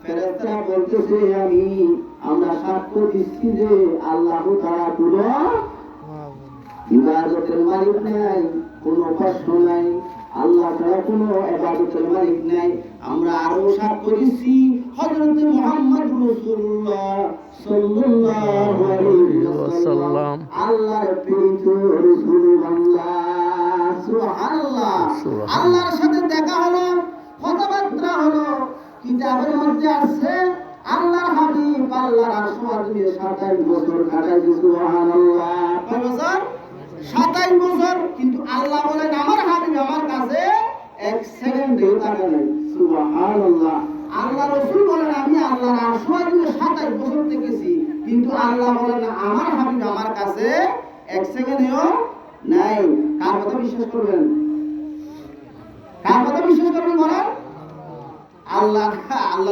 ফেরেশতারা বলতেছে আমরা সাক্ষ্য দিচ্ছি যে আল্লাহ তাআলা পুরো ইবাদতের মালিক নাই, কোনো প্রশ্ন নাই, আল্লাহ ছাড়া কোনো ইবাদতের মালিক নাই। আমরা আরো সাক্ষ্য দিচ্ছি হযরত মুহাম্মদ রাসূলুল্লাহ সাল্লাল্লাহু আলাইহি ওয়াসাল্লাম আল্লাহর প্রেরিত রাসূলুল্লাহ। সুবহানাল্লাহ। আল্লাহর সাথে দেখা হলো, কথাবার্তা হলো, কিতাবের মধ্যে আছে আল্লাহর হাবিব আল্লাহর আরশ আজিমে 27 বছর কাটাইছে। সুবহানাল্লাহ। কয় বছর? 27 বছর। কিন্তু আল্লাহ বলেন আমার হাবিব আমার কাছে এক সেকেন্ডেও তাকায় নাই। সুবহানাল্লাহ। আল্লাহ রাসূল বলেন আমি আল্লাহর আরশ আজিমে 27 বছর থেকেছি, কিন্তু আল্লাহ বলেন আমার হাবিব আমার কাছে এক সেকেন্ডেও নাই। কার কথা বিশ্বাস করবেন? কার কথা বিশ্বাস করবেন বলেন? আল্লাহ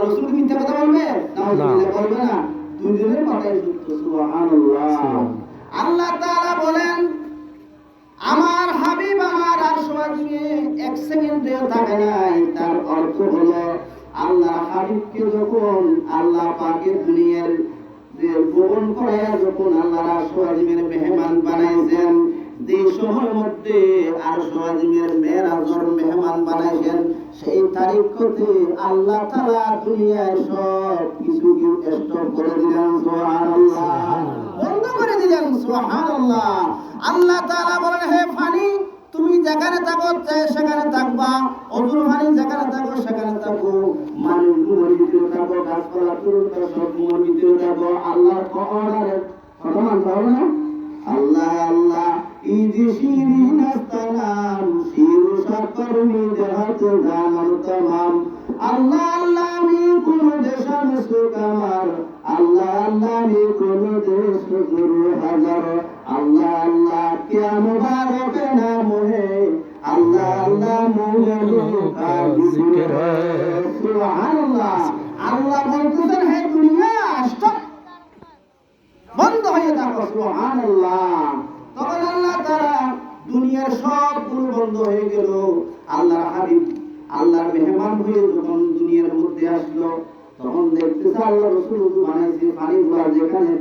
রাসূল মিথ্যা কথা বলবে? নাউযুবিল্লাহ, বলবে না। দুইজনের কথাই সত্য। সুবহানাল্লাহ। আল্লাহ তাআলা বলেন আমার হাবিব আমার আরশ আজিমে এক সেকেন্ডেও থাকে নাই। তার অর্থ হলো আল্লাহ হাবিবকে যখন আল্লাহ পাকের দুনিয়ার যে ভবন করায়া যখন আল্লাহ আরশ আজিমের মেহমান বানাইছেন, যে সময়ের মধ্যে আরশ আজিমের মেরাজের মেহমান বানাইছেন, সেই তারিখতে আল্লাহ তাআলা দুনিয়ায় সব কিছু স্টপ করে দিলেন। সুবহানাল্লাহ। বন্ধ করে দিলেন। সুবহানাল্লাহ। আল্লাহ তাআলা বলেন হে পানি তুমি যেখানে থাকো সেখানে থাকবা, অজুর পানি যেখানে থাকো সেখানে থাকো, মানুষ ঘুমের ভিতরে থাকো, গাছপালা তুলতে সব ঘুমের ভিতরে থাকো। আল্লাহর অর্ডারে কথা মানতে হবে না? আল্লাহ আল্লাহ ইজি শিরিন আস্তানাম শিরু সাকর মিজাহাত জামান তামাম। আল্লাহ আল্লাহ আমি কোন দেশাম সুকামার, আল্লাহ আল্লাহ আমি কোন দেশ গুরু হাজার, আল্লাহ আল্লাহ কিয়া মুবারক নাম হে, আল্লাহ আল্লাহ মুগলো কা জিকির হে। সুবহানাল্লাহ। আল্লাহ বলতেছেন হে দুনিয়া স্টপ, বন্ধ হয়ে থাকো। সুবহানাল্লাহ। তখন আল্লাহ তাআলা দুনিয়ার সব গুলো বন্ধ হয়ে গেল। আল্লাহর হাবিব আল্লাহর মেহমান হয়ে যখন দুনিয়ার মধ্যে আসলো, তখন দেখতেছে আল্লাহ রাসূল বানাইছে পানিগুলো যেখানে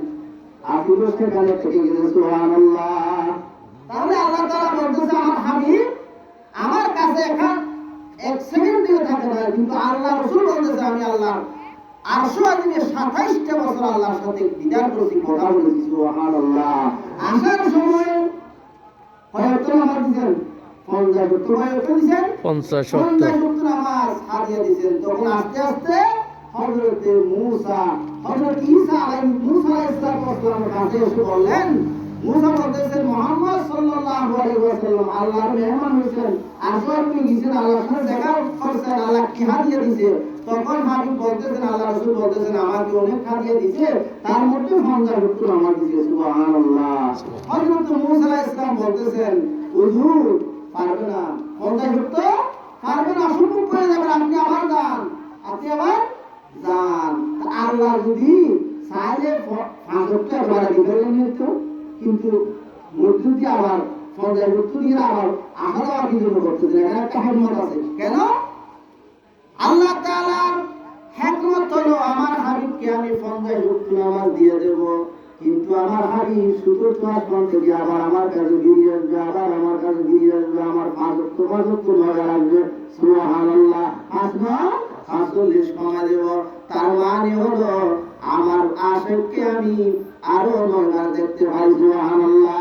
আসিল সেখানে থেকে গেছে। সুবহানাল্লাহ। তাহলে আল্লাহ তাআলা বলতেছে আমার হাবিব আমার কাছে এখন এক সেকেন্ডও থাকে না, কিন্তু আল্লাহ রাসূল বলতেছে আমি আল্লাহ আরশ আজিমে 27টা বছর আল্লাহর সাথে দিদার করেছি, কথা বলেছি। সুবহানাল্লাহ। আসার সময় হয়তো নামাজ দিয়েছেন 50 70 হয়তো দিয়েছেন 50 70 নামাজ হাদিয়া দিয়েছেন। তখন আস্তে আস্তে হযরত মুসা হযরত ঈসা আলাইহিস সালামের কাছে এসে বললেন, মুসা বলতেছেন মুহাম্মদ সাল্লাল্লাহু আলাইহি ওয়াসাল্লাম আল্লাহর মেহমান হয়েছেন, আসর নিয়ে গেছেন, আল্লাহর সাথে দেখা করছেন, আল্লাহ কি হাদিয়া দিয়েছে। তখন হাবিব বলতেছেন আল্লাহ রাসূল বলতেছেন আমাকে অনেক হাদিয়া দিয়েছে, তার মধ্যে 50 70 নামাজ দিয়েছে। সুবহানাল্লাহ। হযরত মুসা আলাইহিস সালাম বলতেছেন হুজুর পারবে না, 50 70 পারবে না, অসম্ভব হয়ে যাবে, আপনি আমার দান, আপনি আমার দান। আল্লাহ যদি চাইলে 5 বাড়া দিবেন তো, কিন্তু মধ্যে আবার 50 70 দিয়ে আবার আখাড়া কি জন্য করতেছেন? এখানে একটা হিকমত আছে। কেন? আল্লাহ তাআলার হিকমত হলো আমার হাবিবকে আমি 50 70 নামাজ দিয়ে দেব, কিন্তু আমার হাবিব শুধু আসমান থেকে আবার আমার কাছে ফিরে আসবে, আবার আমার কাছে ফিরে আসবে, আমার 5 ওয়াক্ত নজর আসবে। সুবহানাল্লাহ। আসমান 45 কমা দেব। তার মানে হলো আমার আশিককে আমি আরো 9 বার দেখতে পাই। সুবহানাল্লাহ।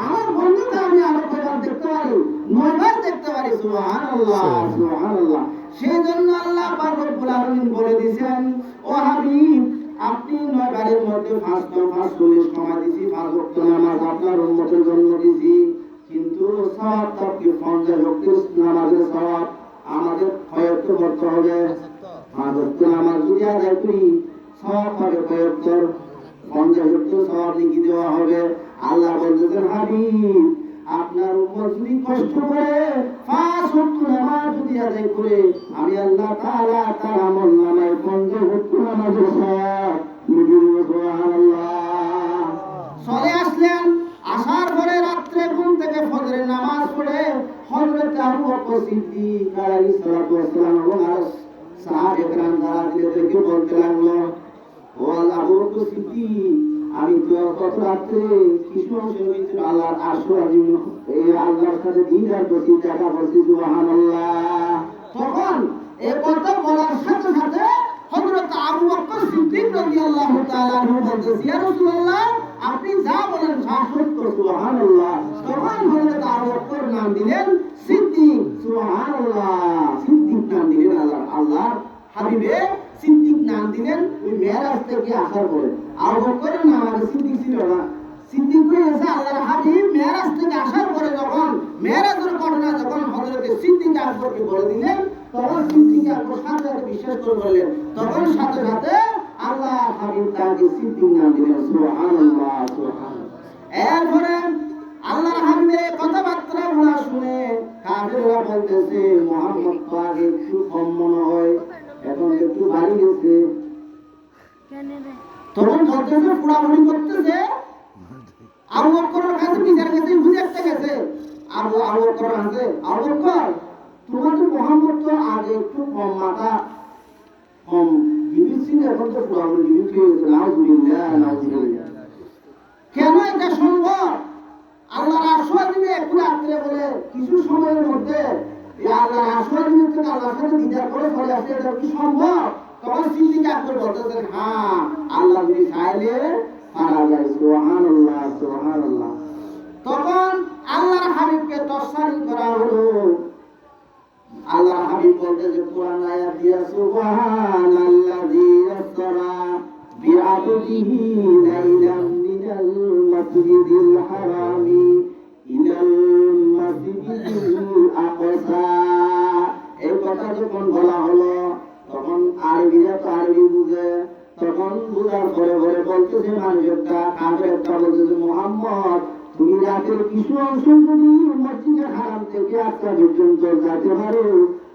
আমার বন্ধুকে আমি আরো কয়বার দেখতে পারি? 9 বার দেখতে পারি। সুবহানাল্লাহ। সুবহানাল্লাহ। সেজন্য আল্লাহ পাক রব্বুল আলামিন বলে দিয়েছেন ও হাবিব আপনি 9 বারের মধ্যে 540 কমা দিয়েছি, 5 ওয়াক্ত নামাজ আপনার উম্মতের জন্য দিয়েছি, কিন্তু সওয়াব তাকে 50 ওয়াক্ত নামাজের সওয়াব আমাদের হয়ত করতে হবে। 5 ওয়াক্ত নামাজ যদি আদায় করি সওয়াব পাবে হয়ত 50 ওয়াক্ত সওয়াব লিখে দেওয়া হবে। আল্লাহ বলতেছেন হাবিব আপনার উম্মত যদি কষ্ট করে 5 ওয়াক্ত নামাজ যদি আদায় করে আমি আল্লাহ তাআলা তার আমল নামায় 50 ওয়াক্ত নামাজের সওয়াব লিখে দেব। সুবহানাল্লাহ। চলে আসলেন, আসার পরে রাত্রে ঘুম থেকে ফজরের নামাজ পড়ে হযরত আবু বকর সিদ্দিক আলাইহিস সালাতু ওয়াস সালাম এবং সাহাবায়ে কেরাম যারা দিকে বলতে লাগলো, ও আবু বকর সিদ্দিক, আমি তো গত রাত্রে কিছু অংশের ভিতরে আল্লাহর আরশ আজিম এই আল্লাহর সাথে দিদার করতে চাকা করছি, সুবহানাল্লাহ। তখন এই কথা বলার সাথে সাথে হযরত আবু বকর সিদ্দিক রাদিয়াল্লাহু তাআলা আনহু বলতেছেন, ইয়া রাসূলুল্লাহ, আপনি যা বলেন তা সত্য, সুবহানাল্লাহ। তখন হযরত আবু বকর নাম দিলেন সিদ্দিক, সুবহানাল্লাহ। সিদ্দিক নাম দিলেন আল্লাহর হাবিবে সিদ্দিক নাম দিলেন ওই মেরাজ থেকে আসার পরে। আবু বকরের নাম আগে সিদ্দিক ছিল না, সিদ্দিক হয়েছে আল্লাহর হাবিব মেরাজ থেকে আসার পরে। যখন মেরাজের ঘটনা যখন হযরত সিদ্দিক আকবরকে বলে দিলেন, তখন সিদ্দিক আকবর সাথে সাথে বিশ্বাস করে বললেন, তখন সাথে সাথে আল্লাহর হাবিব তাকে সিদ্দিক নাম দিলেন, সুবহানাল্লাহ, সুবহানাল্লাহ। এরপরে আল্লাহর হাবিবের কথাবার্তা গুলো শুনে কাফেররা বলতেছে, মুহাম্মদ তো আগে একটু কম মনে হয়, এখন একটু ভারী গেছে। তখন বলতেছে, পুরাপুরি করতেছে, আবু বকরের কাছে বিচার গেছে, বুঝাতে গেছে। আবু বকর আছে, আবু বকর, তোমার তো মুহাম্মদ তো আগে একটু কম মাথা কম জিনিস ছিল, এখন তো পুরাপুরি জিনিস হয়ে গেছে। নাউজুবিল্লাহ, নাউজুবিল্লাহ। কেন এটা সম্ভব? আল্লাহর আরশ দিবে একটু রাত্রে বলে কিছু সময়ের মধ্যে আল্লাহর আরশ দিবে থেকে আল্লাহর সাথে দিদার করে চলে আসে, এটা কি সম্ভব? তখন সিদ্দিক আকবর বলতেছেন, হ্যাঁ, আল্লাহ যদি চাইলে পারা যায়, সুবহানাল্লাহ, সুবহানাল্লাহ। তখন আল্লাহর হাবিবকে তসসালি করা হলো। আল্লাহর হাবিব বলতেছে কোরআন আয়াত দিয়া, সুবহানাল্লাযী আসরা বিআবদিহি লাইলাম মিনাল মাসজিদিল হারামি ইলাল মাসজিদিল আকসা। এই কথা যখন বলা হলো, তখন আরবিরা তো আরবি বুঝে, তখন বুঝার পরে পরে বলতেছে মানুষটা, কাফের একটা বলতেছে, মুহাম্মদ, তুমি রাতের কিছু অংশ যদি মসজিদের হারাম থেকে আটটা পর্যন্ত যেতে পারো,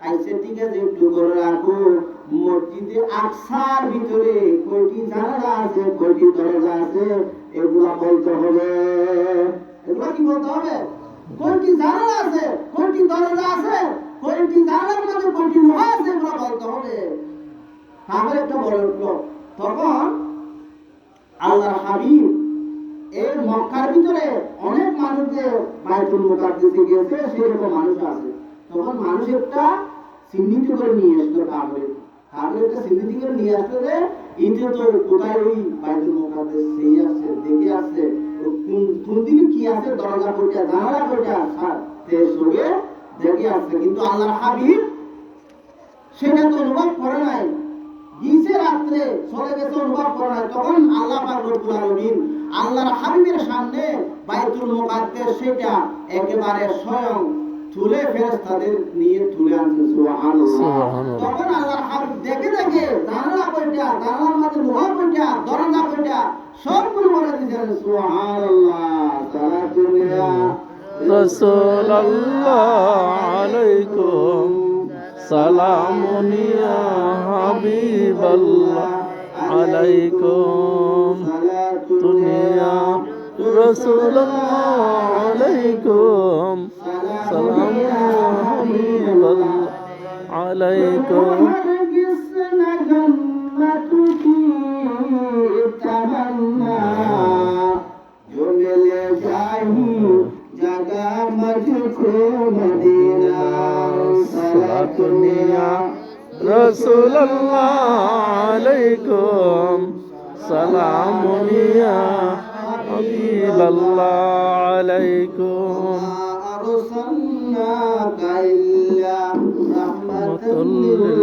আইসে ঠিক আছে, একটু করে রাখো। মসজিদে আকসার ভিতরে কয়টি জানালা আছে, কয়টি দরজা আছে, এগুলা বলতে হবে। এগুলা কি বলতে হবে? কয়টি জানালা আছে, কয়টি দরজা আছে, কয়টি জানালার মধ্যে কয়টি লোহা আছে, এগুলা বলতে হবে। তারপরে একটা বলে উঠলো, তখন আল্লাহর হাবিব এই মক্কার ভিতরে অনেক মানুষদের বাইতুল মুকাদ্দাসে গিয়েছে, সেরকম মানুষ আছে। তখন মানুষ একটা চিহ্নিত করে নিয়ে আসলো, কাফের একটা চিহ্নিত করে নিয়ে আসলো যে ইতে তো কোথায় ওই বাইতুল মুকাদ্দাস সেই আছে, দেখে আসছে কোন দিকে কি আছে, দরজা কয়টা, জানালা কয়টা, সঙ্গে দেখে আসছে। কিন্তু আল্লাহর হাবিব সেটা তো অনুভব করে নাই, গিয়েছে রাত্রে চলে গেছে, অনুভব করে নাই। তখন আল্লাহ পাক রব্বুল আলামিন আল্লাহর হাবিবের সামনে বাইতুল মুকাদ্দাস সেটা একেবারে স্বয়ং তুলে ফেরেশতাদের নিয়ে তুলে আনছে, সুবহানাল্লাহ। তখন আল্লাহর হাবিব দেখে দেখে জানালা কয়টা, জানালার মধ্যে লোহা কয়টা, দরজা কয়টা, সবগুলো বলে দিয়েছেন, সুবহানাল্লাহ। সালাতুল্লাহ রাসূলুল্লাহ আলাইকুম সালামুন ইয়া হাবিবাল্লাহ আলাইকুম দুনিয়া রাসূলুল্লাহ আলাইকুম সালাম ইয়া হাবিবাল্লাহ আলাইকুম রাসূলুল্লাহ আলাইকুম সালামুন ইয়া হাবিবাল্লাহ আলাইকুম আরসালনাকা ইল্লা রাহমাতাল লিল